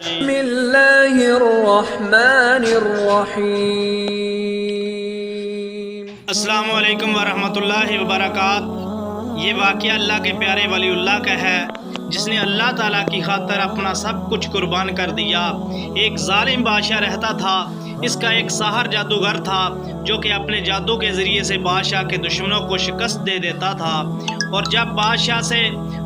بسم اللہ الرحمن الرحیم۔ السلام علیکم ورحمۃ اللہ وبرکاتہ۔ یہ واقعہ اللہ کے پیارے ولی اللہ کا ہے جس نے اللہ تعالیٰ کی خاطر اپنا سب کچھ قربان کر دیا۔ ایک ظالم بادشاہ رہتا تھا، اس کا ایک ساحر جادوگر تھا جو کہ اپنے جادو کے ذریعے سے بادشاہ کے دشمنوں کو شکست دے دیتا تھا، اور جب بادشاہ سے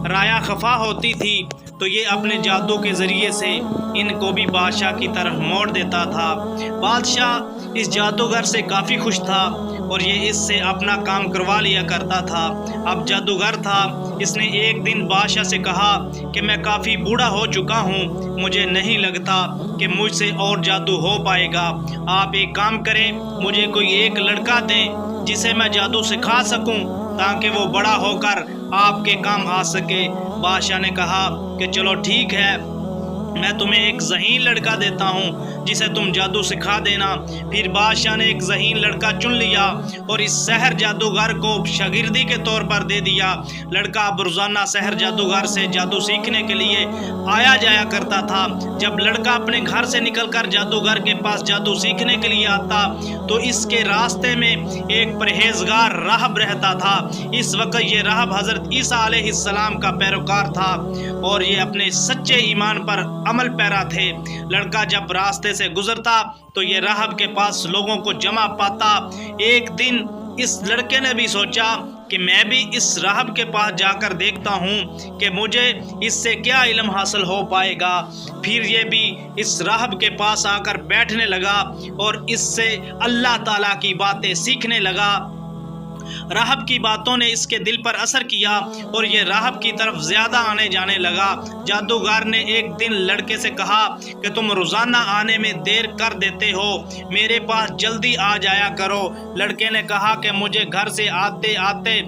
رایا خفا ہوتی تھی تو یہ اپنے جادو کے ذریعے سے ان کو بھی بادشاہ کی طرف موڑ دیتا تھا۔ بادشاہ اس جادوگر سے کافی خوش تھا اور یہ اس سے اپنا کام کروا لیا کرتا تھا۔ اب جادوگر تھا، اس نے ایک دن بادشاہ سے کہا کہ میں کافی بوڑھا ہو چکا ہوں، مجھے نہیں لگتا کہ مجھ سے اور جادو ہو پائے گا۔ آپ ایک کام کریں، مجھے کوئی ایک لڑکا دیں جسے میں جادو سکھا سکوں تاکہ وہ بڑا ہو کر آپ کے کام آ سکے۔ بادشاہ نے کہا کہ چلو ٹھیک ہے، میں تمہیں ایک ذہین لڑکا دیتا ہوں جسے تم جادو سکھا دینا۔ پھر بادشاہ نے ایک ذہین لڑکا چن لیا اور اس سحر جادوگر کو شاگردی کے طور پر دے دیا۔ لڑکا اب روزانہ سحر جادوگر سے جادو سیکھنے کے لیے آیا جایا کرتا تھا۔ جب لڑکا اپنے گھر سے نکل کر جادوگر کے پاس جادو سیکھنے کے لیے آتا تو اس کے راستے میں ایک پرہیزگار راہب رہتا تھا۔ اس وقت یہ راہب حضرت عیسیٰ علیہ السلام کا پیروکار تھا اور یہ اپنے سچے ایمان پر عمل پیرا تھے۔ لڑکا جب راستے سے گزرتا تو یہ راہب کے پاس لوگوں کو جمع پاتا۔ ایک دن اس لڑکے نے بھی سوچا کہ میں بھی اس راہب کے پاس جا کر دیکھتا ہوں کہ مجھے اس سے کیا علم حاصل ہو پائے گا۔ پھر یہ بھی اس راہب کے پاس آ کر بیٹھنے لگا اور اس سے اللہ تعالیٰ کی باتیں سیکھنے لگا۔ راہب کی باتوں نے اس کے دل پر اثر کیا اور یہ راہب کی طرف زیادہ آنے جانے لگا۔ جادوگر نے ایک دن لڑکے سے کہا کہ تم روزانہ آنے میں دیر کر دیتے ہو، میرے پاس جلدی آ جایا کرو۔ لڑکے نے کہا کہ مجھے گھر سے آتے آتے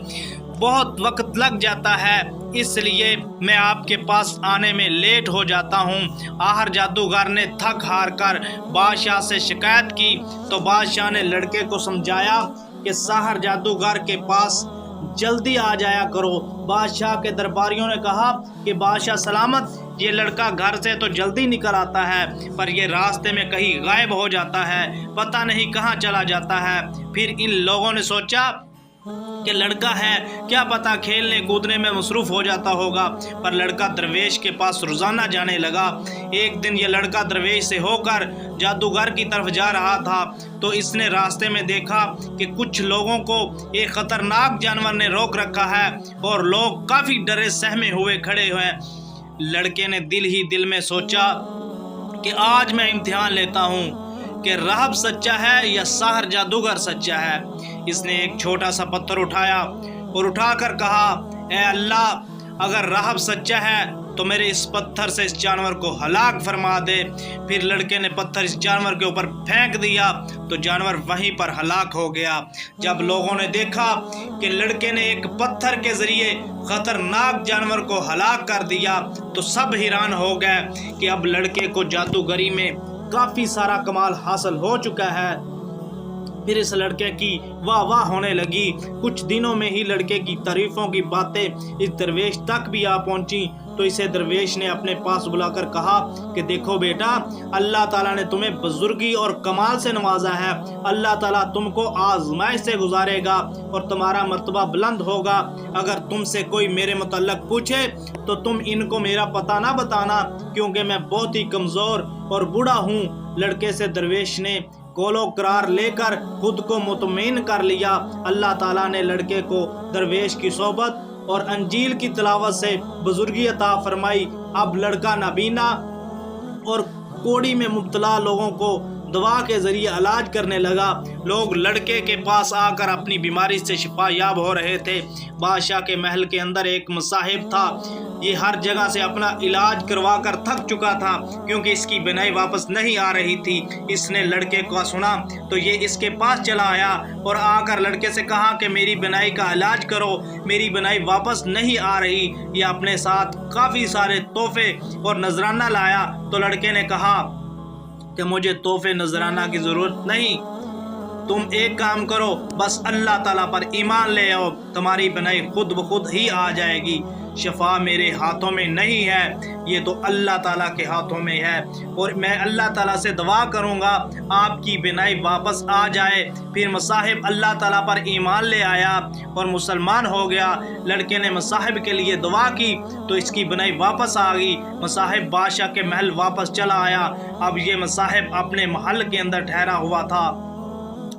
بہت وقت لگ جاتا ہے، اس لیے میں آپ کے پاس آنے میں لیٹ ہو جاتا ہوں۔ آخر جادوگر نے تھک ہار کر بادشاہ سے شکایت کی تو بادشاہ نے لڑکے کو سمجھایا کہ ساحر جادوگر کے پاس جلدی آ جایا کرو۔ بادشاہ کے درباریوں نے کہا کہ بادشاہ سلامت، یہ لڑکا گھر سے تو جلدی نکل آتا ہے پر یہ راستے میں کہیں غائب ہو جاتا ہے، پتہ نہیں کہاں چلا جاتا ہے۔ پھر ان لوگوں نے سوچا کہ لڑکا ہے، کیا پتہ کھیلنے کودنے میں مصروف ہو جاتا ہوگا، پر لڑکا درویش کے پاس روزانہ جانے لگا۔ ایک دن یہ لڑکا درویش سے ہو کر جادوگر کی طرف جا رہا تھا تو اس نے راستے میں دیکھا کہ کچھ لوگوں کو ایک خطرناک جانور نے روک رکھا ہے اور لوگ کافی ڈرے سہمے ہوئے کھڑے ہوئے۔ لڑکے نے دل ہی دل میں سوچا کہ آج میں امتحان لیتا ہوں کہ راہب سچا ہے یا ساحر جادوگر سچا ہے۔ اس نے ایک چھوٹا سا پتھر اٹھایا اور اٹھا کر کہا، اے اللہ، اگر راہب سچا ہے تو میرے اس پتھر سے اس جانور کو ہلاک فرما دے۔ پھر لڑکے نے پتھر اس جانور کے اوپر پھینک دیا تو جانور وہیں پر ہلاک ہو گیا۔ جب لوگوں نے دیکھا کہ لڑکے نے ایک پتھر کے ذریعے خطرناک جانور کو ہلاک کر دیا تو سب حیران ہو گئے کہ اب لڑکے کو جادوگری میں کافی سارا کمال حاصل ہو چکا ہے۔ پھر اس لڑکے کی واہ واہ ہونے لگی۔ کچھ دنوں میں ہی لڑکے کی تعریفوں کی باتیں اس درویش تک بھی آ پہنچی تو اسے درویش نے اپنے پاس بلا کر کہا کہ دیکھو بیٹا، اللہ تعالیٰ نے تمہیں بزرگی اور کمال سے نوازا ہے، اللہ تعالیٰ تم کو آزمائش سے گزارے گا اور تمہارا مرتبہ بلند ہوگا۔ اگر تم سے کوئی میرے متعلق پوچھے تو تم ان کو میرا پتہ نہ بتانا کیونکہ میں بہت ہی کمزور اور بوڑھا ہوں۔ لڑکے سے درویش نے قول و قرار لے کر خود کو مطمئن کر لیا۔ اللہ تعالیٰ نے لڑکے کو درویش کی صحبت اور انجیل کی تلاوت سے بزرگی عطا فرمائی۔ اب لڑکا نابینا اور کوڑی میں مبتلا لوگوں کو دوا کے ذریعے علاج کرنے لگا۔ لوگ لڑکے کے پاس آ کر اپنی بیماری سے شفا یاب ہو رہے تھے۔ بادشاہ کے محل کے اندر ایک مصاحب تھا، یہ ہر جگہ سے اپنا علاج کروا کر تھک چکا تھا کیونکہ اس کی بینائی واپس نہیں آ رہی تھی۔ اس نے لڑکے کو سنا تو یہ اس کے پاس چلا آیا اور آ کر لڑکے سے کہا کہ میری بینائی کا علاج کرو، میری بینائی واپس نہیں آ رہی۔ یہ اپنے ساتھ کافی سارے تحفے اور نذرانہ لایا تو لڑکے نے کہا کہ مجھے تحفے نذرانہ کی ضرورت نہیں، تم ایک کام کرو، بس اللہ تعالیٰ پر ایمان لے آؤ، تمہاری بینائی خود بخود ہی آ جائے گی۔ شفا میرے ہاتھوں میں نہیں ہے، یہ تو اللہ تعالیٰ کے ہاتھوں میں ہے، اور میں اللہ تعالیٰ سے دعا کروں گا آپ کی بینائی واپس آ جائے۔ پھر مصاحب اللہ تعالیٰ پر ایمان لے آیا اور مسلمان ہو گیا۔ لڑکے نے مصاحب کے لیے دعا کی تو اس کی بینائی واپس آ گئی۔ مصاحب بادشاہ کے محل واپس چلا آیا۔ اب یہ مصاحب اپنے محل کے اندر ٹھہرا ہوا تھا۔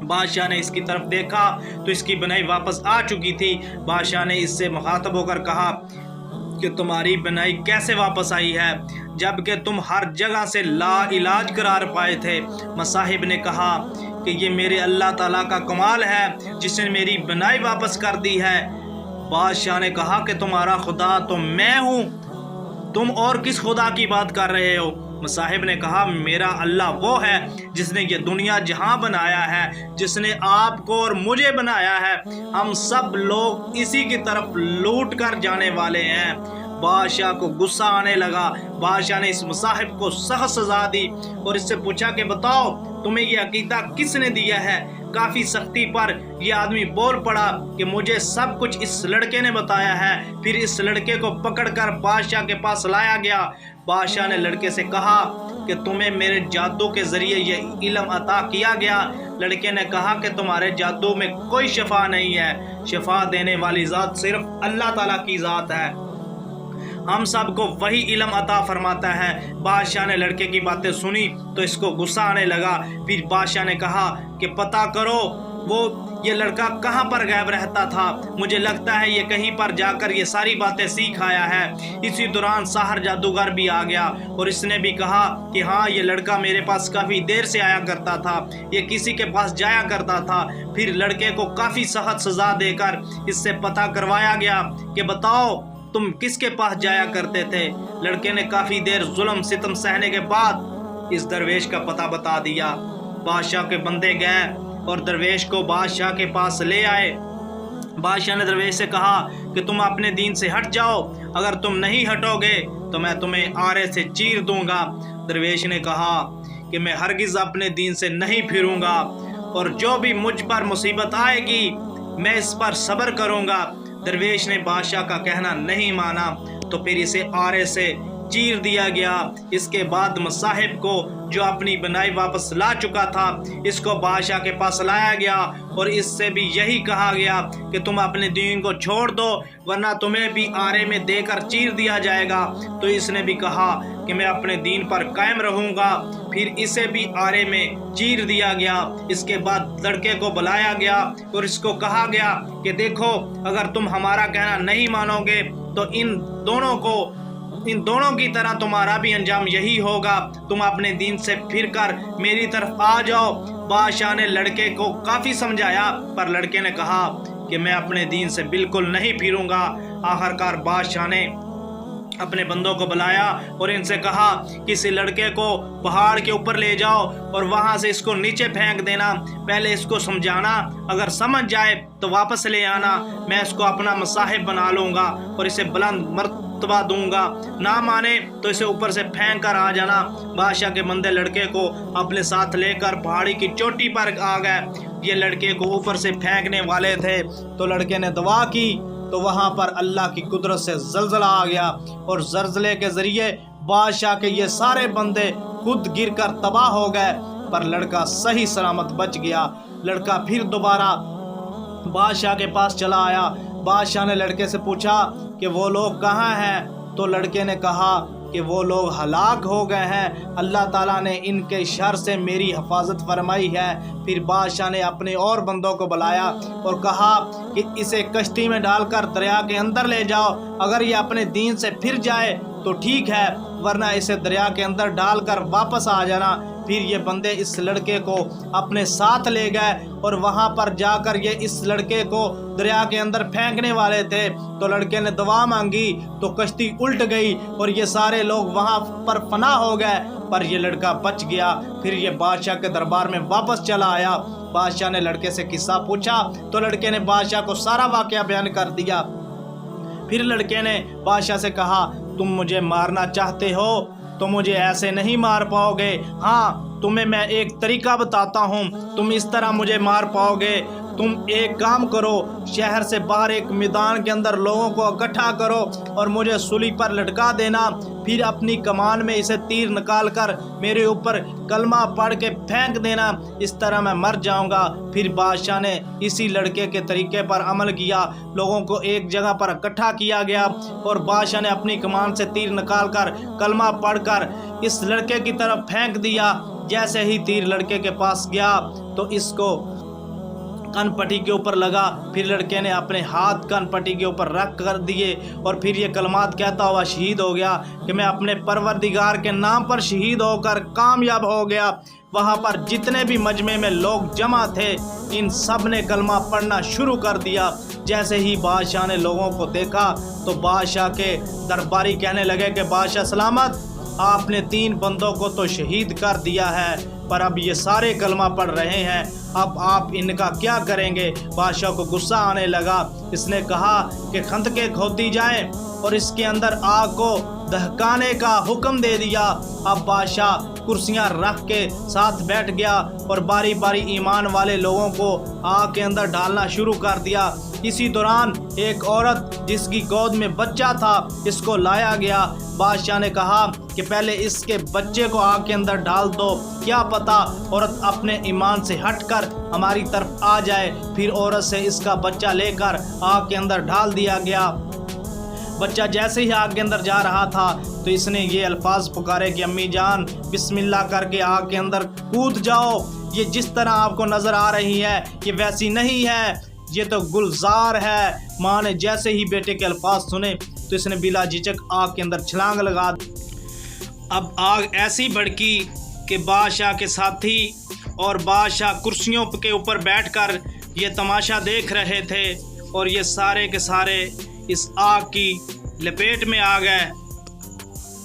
بادشاہ نے اس کی طرف دیکھا تو اس کی بینائی واپس آ چکی تھی۔ بادشاہ نے اس سے مخاطب ہو کر کہا کہ تمہاری بینائی کیسے واپس آئی ہے جبکہ تم ہر جگہ سے لا علاج قرار پائے تھے؟ مصاحب نے کہا کہ یہ میرے اللہ تعالیٰ کا کمال ہے جس نے میری بینائی واپس کر دی ہے۔ بادشاہ نے کہا کہ تمہارا خدا تو میں ہوں، تم اور کس خدا کی بات کر رہے ہو؟ مصاحب نے کہا میرا اللہ وہ ہے جس نے یہ دنیا جہاں بنایا ہے، جس نے آپ کو اور مجھے بنایا ہے، ہم سب لوگ اسی کی طرف لوٹ کر جانے والے ہیں۔ بادشاہ کو غصہ آنے لگا۔ بادشاہ نے اس مصاحب کو سخت سزا دی اور اس سے پوچھا کہ بتاؤ تمہیں یہ عقیدہ کس نے دیا ہے؟ کافی سختی پر یہ آدمی بول پڑا کہ مجھے سب کچھ اس لڑکے نے بتایا ہے۔ پھر اس لڑکے کو پکڑ کر بادشاہ کے پاس لایا گیا۔ بادشاہ نے لڑکے سے کہا کہ تمہیں میرے جادو کے ذریعے یہ علم عطا کیا گیا۔ لڑکے نے کہا کہ تمہارے جادو میں کوئی شفا نہیں ہے، شفا دینے والی ذات صرف اللہ تعالیٰ کی ذات ہے، ہم سب کو وہی علم عطا فرماتا ہے۔ بادشاہ نے لڑکے کی باتیں سنی تو اس کو غصہ آنے لگا۔ پھر بادشاہ نے کہا کہ پتہ کرو یہ لڑکا کہاں پر غائب رہتا تھا، مجھے لگتا ہے یہ کہیں پر جا کر یہ ساری باتیں سیکھ آیا ہے۔ اسی دوران ساحر جادوگر بھی آ گیا اور اس نے بھی کہا کہ ہاں یہ لڑکا میرے پاس کافی دیر سے آیا کرتا تھا، یہ کسی کے پاس جایا کرتا تھا۔ پھر لڑکے کو کافی سخت سزا دے کر اس سے پتہ کروایا گیا کہ بتاؤ تم کس کے پاس جایا کرتے تھے؟ لڑکے نے کافی دیر ظلم ستم سہنے کے بعد اس درویش کا پتہ بتا دیا۔ بادشاہ کے بندے گئے اور درویش کو بادشاہ کے پاس لے آئے۔ بادشاہ نے درویش سے کہا کہ تم اپنے دین سے ہٹ جاؤ، اگر تم نہیں ہٹو گے تو میں تمہیں آرے سے چیر دوں گا۔ درویش نے کہا کہ میں ہرگز اپنے دین سے نہیں پھروں گا اور جو بھی مجھ پر مصیبت آئے گی میں اس پر صبر کروں گا۔ درویش نے بادشاہ کا کہنا نہیں مانا تو پھر اسے آرے سے چیر دیا گیا۔ اس کے بعد مصاحب کو جو اپنی بنائی واپس لا چکا تھا اس کو بادشاہ کے پاس لایا گیا اور اس سے بھی یہی کہا گیا کہ تم اپنے دین کو چھوڑ دو ورنہ تمہیں بھی آرے میں دے کر چیر دیا جائے گا۔ تو اس نے بھی کہا کہ میں اپنے دین پر قائم رہوں گا۔ پھر اسے بھی آرے میں چیر دیا گیا۔ اس کے بعد لڑکے کو بلایا گیا اور اس کو کہا گیا کہ دیکھو اگر تم ہمارا کہنا نہیں مانو گے تو ان دونوں کی طرح تمہارا بھی انجام یہی ہوگا، تم اپنے دین سے پھر کر میری طرف آ جاؤ۔ بادشاہ نے لڑکے کو کافی سمجھایا پر لڑکے نے کہا کہ میں اپنے دین سے بالکل نہیں پھروں گا۔ آخرکار بادشاہ نے اپنے بندوں کو بلایا اور ان سے کہا کہ اس لڑکے کو پہاڑ کے اوپر لے جاؤ اور وہاں سے اس کو نیچے پھینک دینا، پہلے اس کو سمجھانا، اگر سمجھ جائے تو واپس لے آنا، میں اس کو اپنا مصاحب بنا لوں گا اور اسے بلند مرتبہ دوں گا، نہ مانے تو اسے اوپر سے پھینک کر آ جانا۔ بادشاہ کے بندے لڑکے کو اپنے ساتھ لے کر پہاڑی کی چوٹی پر آ گئے۔ یہ لڑکے کو اوپر سے پھینکنے والے تھے تو لڑکے نے دعا کی تو وہاں پر اللہ کی قدرت سے زلزلہ آ گیا اور زلزلے کے ذریعے بادشاہ کے یہ سارے بندے خود گر کر تباہ ہو گئے، پر لڑکا صحیح سلامت بچ گیا۔ لڑکا پھر دوبارہ بادشاہ کے پاس چلا آیا۔ بادشاہ نے لڑکے سے پوچھا کہ وہ لوگ کہاں ہیں؟ تو لڑکے نے کہا کہ وہ لوگ ہلاک ہو گئے ہیں، اللہ تعالیٰ نے ان کے شر سے میری حفاظت فرمائی ہے۔ پھر بادشاہ نے اپنے اور بندوں کو بلایا اور کہا کہ اسے کشتی میں ڈال کر دریا کے اندر لے جاؤ، اگر یہ اپنے دین سے پھر جائے تو ٹھیک ہے ورنہ اسے دریا کے اندر ڈال کر واپس آ جانا۔ پھر یہ بندے اس لڑکے کو اپنے ساتھ لے گئے اور وہاں پر جا کر یہ اس لڑکے کو دریا کے اندر پھینکنے والے تھے تو لڑکے نے دعا مانگی تو کشتی الٹ گئی اور یہ سارے لوگ وہاں پر فنا ہو گئے، پر یہ لڑکا بچ گیا۔ پھر یہ بادشاہ کے دربار میں واپس چلا آیا۔ بادشاہ نے لڑکے سے قصہ پوچھا تو لڑکے نے بادشاہ کو سارا واقعہ بیان کر دیا۔ پھر لڑکے نے بادشاہ سے کہا تم مجھے مارنا چاہتے ہو تو مجھے ایسے نہیں مار پاؤ گے، ہاں تمہیں میں ایک طریقہ بتاتا ہوں، تم اس طرح مجھے مار پاؤ گے۔ تم ایک کام کرو، شہر سے باہر ایک میدان کے اندر لوگوں کو اکٹھا کرو اور مجھے سولی پر لٹکا دینا، پھر اپنی کمان میں اسے تیر نکال کر میرے اوپر کلمہ پڑھ کے پھینک دینا، اس طرح میں مر جاؤں گا۔ پھر بادشاہ نے اسی لڑکے کے طریقے پر عمل کیا، لوگوں کو ایک جگہ پر اکٹھا کیا گیا اور بادشاہ نے اپنی کمان سے تیر نکال کر کلمہ پڑھ کر اس لڑکے کی طرف پھینک دیا۔ جیسے ہی تیر لڑکے کے پاس گیا تو اس کو کن پٹی کے اوپر لگا، پھر لڑکے نے اپنے ہاتھ کن پٹی کے اوپر رکھ کر دیے اور پھر یہ کلمات کہتا ہوا شہید ہو گیا کہ میں اپنے پروردگار کے نام پر شہید ہو کر کامیاب ہو گیا۔ وہاں پر جتنے بھی مجمع میں لوگ جمع تھے ان سب نے کلمہ پڑھنا شروع کر دیا۔ جیسے ہی بادشاہ نے لوگوں کو دیکھا تو بادشاہ کے درباری کہنے لگے کہ بادشاہ سلامت، آپ نے 3 بندوں کو تو شہید کر دیا ہے، پر اب یہ سارے کلمہ پڑھ رہے ہیں، اب آپ ان کا کیا کریں گے؟ بادشاہ کو غصہ آنے لگا، اس نے کہا کہ خندقیں کھودی جائیں اور اس کے اندر آگ کو دہکانے کا حکم دے دیا۔ اب بادشاہ کرسیاں رکھ کے ساتھ بیٹھ گیا اور باری باری ایمان والے لوگوں کو آگ کے اندر ڈالنا شروع کر دیا۔ اسی دوران ایک عورت جس کی گود میں بچہ تھا اس کو لایا گیا۔ بادشاہ نے کہا کہ پہلے اس کے بچے کو آگ کے اندر ڈال دو، کیا پتہ عورت اپنے ایمان سے ہٹ کر ہماری طرف آ جائے۔ پھر عورت سے اس کا بچہ لے کر آگ کے اندر ڈال دیا گیا۔ بچہ جیسے ہی آگ کے اندر جا رہا تھا تو اس نے یہ الفاظ پکارے کہ امی جان بسم اللہ کر کے آگ کے اندر کود جاؤ، یہ جس طرح آپ کو نظر آ رہی ہے یہ ویسی نہیں ہے، یہ تو گلزار ہے۔ ماں نے جیسے ہی بیٹے کے الفاظ سنے تو اس نے بلا جھجک آگ کے اندر چھلانگ لگا دی۔ اب آگ ایسی بھڑکی کہ بادشاہ کے ساتھی اور بادشاہ کرسیوں کے اوپر بیٹھ کر یہ تماشا دیکھ رہے تھے اور یہ سارے کے سارے اس آگ کی لپیٹ میں آ گئے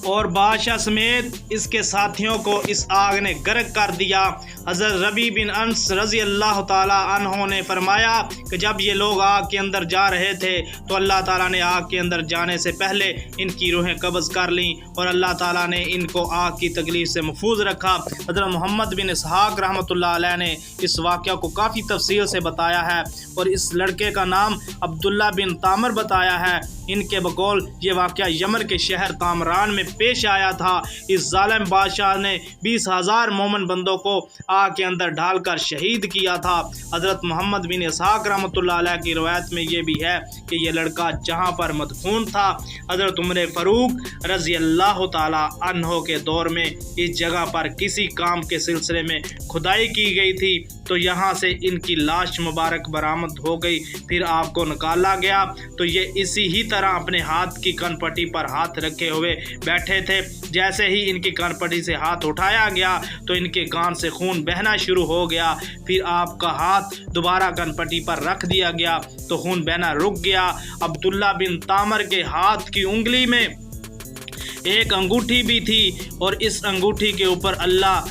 اور بادشاہ سمیت اس کے ساتھیوں کو اس آگ نے غرق کر دیا۔ حضرت ربیع بن انس رضی اللہ تعالیٰ عنہ نے فرمایا کہ جب یہ لوگ آگ کے اندر جا رہے تھے تو اللہ تعالیٰ نے آگ کے اندر جانے سے پہلے ان کی روحیں قبض کر لیں اور اللہ تعالیٰ نے ان کو آگ کی تکلیف سے محفوظ رکھا۔ حضرت محمد بن اسحاق رحمۃ اللہ علیہ نے اس واقعہ کو کافی تفصیل سے بتایا ہے اور اس لڑکے کا نام عبداللہ بن تامر بتایا ہے۔ ان کے بقول یہ واقعہ یمن کے شہر تامران میں پیش آیا تھا۔ اس ظالم بادشاہ نے 20,000 مومن بندوں کو آگ کے اندر ڈال کر شہید کیا تھا۔ حضرت محمد بن اسحاق رحمۃ اللہ علیہ کی روایت میں یہ بھی ہے کہ یہ لڑکا جہاں پر مدفون تھا حضرت عمر فاروق رضی اللہ تعالی عنہ کے دور میں اس جگہ پر کسی کام کے سلسلے میں کھدائی کی گئی تھی تو یہاں سے ان کی لاش مبارک برآمد ہو گئی۔ پھر آپ کو نکالا گیا تو یہ اسی ہی طرح اپنے ہاتھ کی کن پٹی پر ہاتھ رکھے ہوئے بیٹھے تھے۔ جیسے ہی ان کی کان پٹی سے ہاتھ اٹھایا گیا تو ان کے کان سے خون بہنا شروع ہو گیا۔ پھر آپ کا ہاتھ دوبارہ کان پٹی پر رکھ دیا گیا تو خون بہنا رک گیا۔ عبداللہ بن تامر کے ہاتھ کی انگلی میں ایک انگوٹھی بھی تھی اور اس انگوٹھی کے اوپر اللہ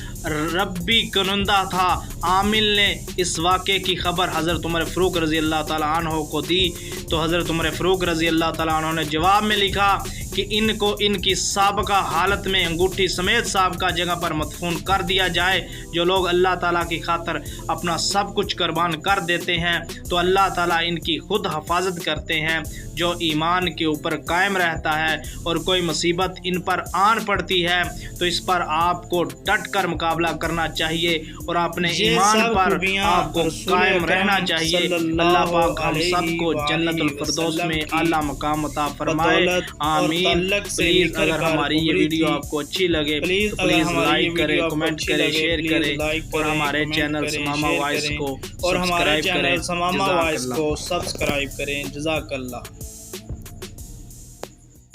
ربی کنندہ تھا۔ عامل نے اس واقعے کی خبر حضرت عمر فاروق رضی اللہ تعالیٰ عنہ کو دی تو حضرت عمر فاروق رضی اللہ تعالیٰ عنہ نے جواب میں لکھا کہ ان کو ان کی سابقہ حالت میں انگوٹھی سمیت سابقہ جگہ پر مدفون کر دیا جائے۔ جو لوگ اللہ تعالیٰ کی خاطر اپنا سب کچھ قربان کر دیتے ہیں تو اللہ تعالیٰ ان کی خود حفاظت کرتے ہیں۔ جو ایمان کے اوپر قائم رہتا ہے اور کوئی مصیبت ان پر آن پڑتی ہے تو اس پر آپ کو ڈٹ کر مقابلہ کرنا چاہیے اور اپنے ایمان پر آپ کو قائم رہنا چاہیے۔ اللہ پاک ہم سب کو جنت الفردوس میں اعلیٰ مقام عطا فرمائے، آمین۔ پلیز اگر ہماری یہ ویڈیو آپ کو اچھی لگے تو پلیز لائک کریں، کمنٹ کریں، شیئر کریں اور ہمارے چینل سماما وائس کو سبسکرائب کریں۔ سبسکرائب کریں۔ جزاک اللہ۔